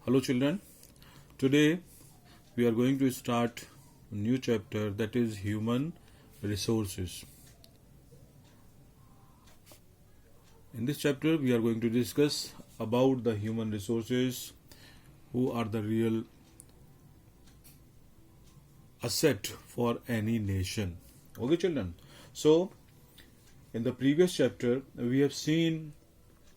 Hello children, today we are going to start a new chapter, that is human resources. In this chapter we are going to discuss about the human resources, who are the real asset for any nation. Okay children, so in the previous chapter we have seen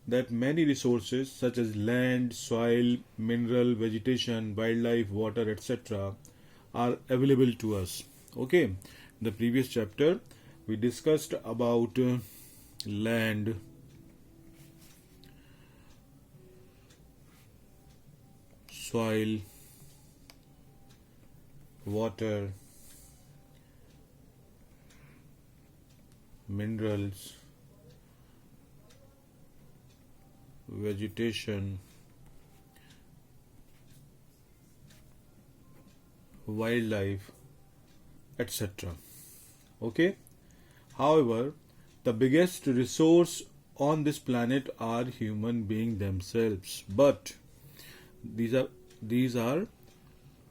that many resources such as land, soil, mineral, vegetation, wildlife, water, etc. are available to us. Okay, in the previous chapter we discussed about land, soil, water, minerals, vegetation, wildlife, etc. Okay, however, the biggest resource on this planet are human beings themselves, but these are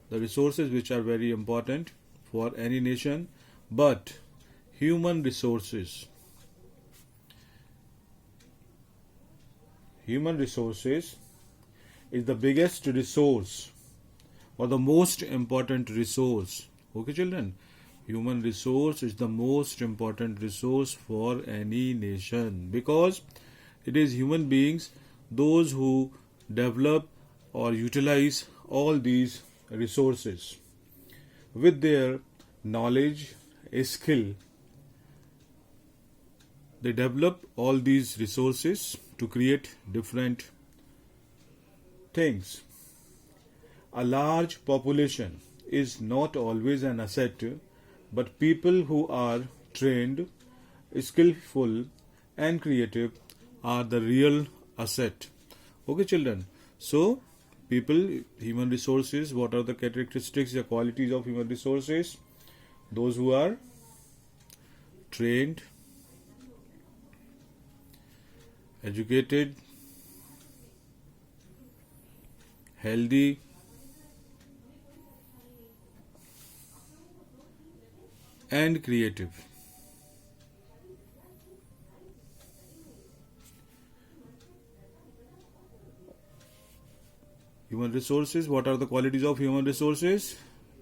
the resources which are very important for any nation. But human resources is the biggest resource or the most important resource. Okay children, human resource is the most important resource for any nation, because it is human beings, those who develop or utilize all these resources with their knowledge, skill. They develop all these resources to create different things. A large population is not always an asset, but people who are trained, skillful, and creative are the real asset. Okay, children. So, human resources, what are the characteristics, the qualities of human resources? Those who are trained, educated, healthy, and creative. Human resources, what are the qualities of human resources?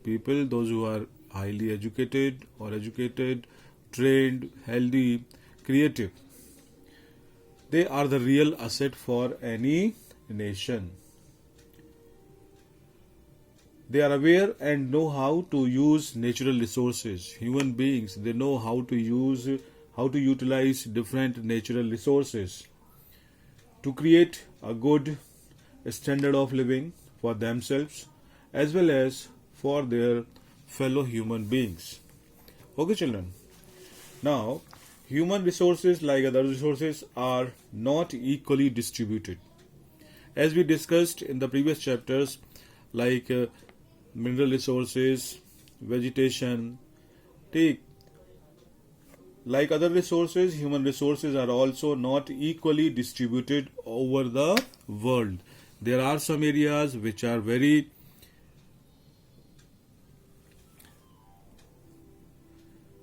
People, those who are highly educated or educated, trained, healthy, creative. They are the real asset for any nation. They are aware and know how to use natural resources. Human beings, they know how to utilize different natural resources to create a good standard of living for themselves as well as for their fellow human beings. Okay children. Now, human resources, like other resources, are not equally distributed. As we discussed in the previous chapters, like mineral resources, vegetation, like other resources, human resources are also not equally distributed over the world. There are some areas which are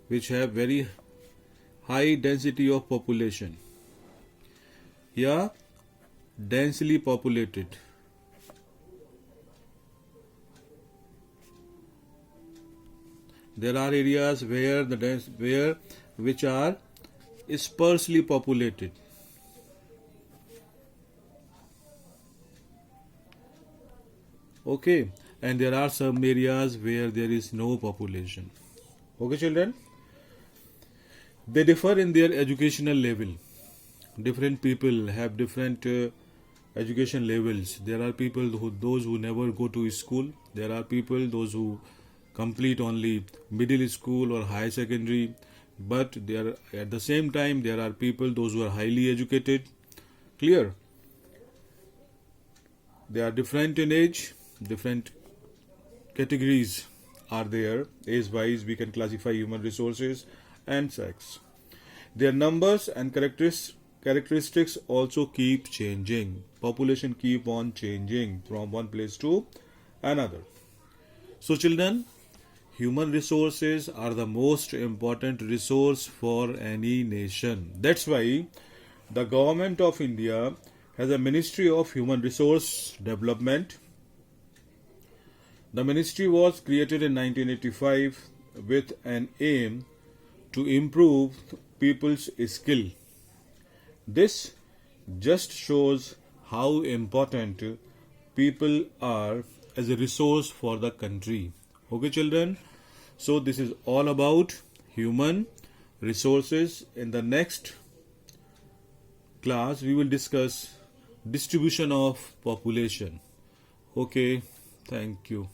which have very high density of population. Densely populated. There are areas which are sparsely populated. Okay, and there are some areas where there is no population. Okay, children. They differ in their educational level. Different people have different education levels. There are people those who never go to school. There are people those who complete only middle school or high secondary. But at the same time there are people those who are highly educated. Clear? They are different in age. Different categories are there. Age wise we can classify human resources and sex. Their numbers and characteristics characteristics also keep changing. Population keep on changing from one place to another. So children, human resources are the most important resource for any nation. That's why the government of India has a Ministry of Human Resource Development. The ministry was created in 1985 with an aim to improve people's skill. This just shows how important people are as a resource for the country. Okay, children? So, this is all about human resources. In the next class, we will discuss distribution of population. Okay, thank you.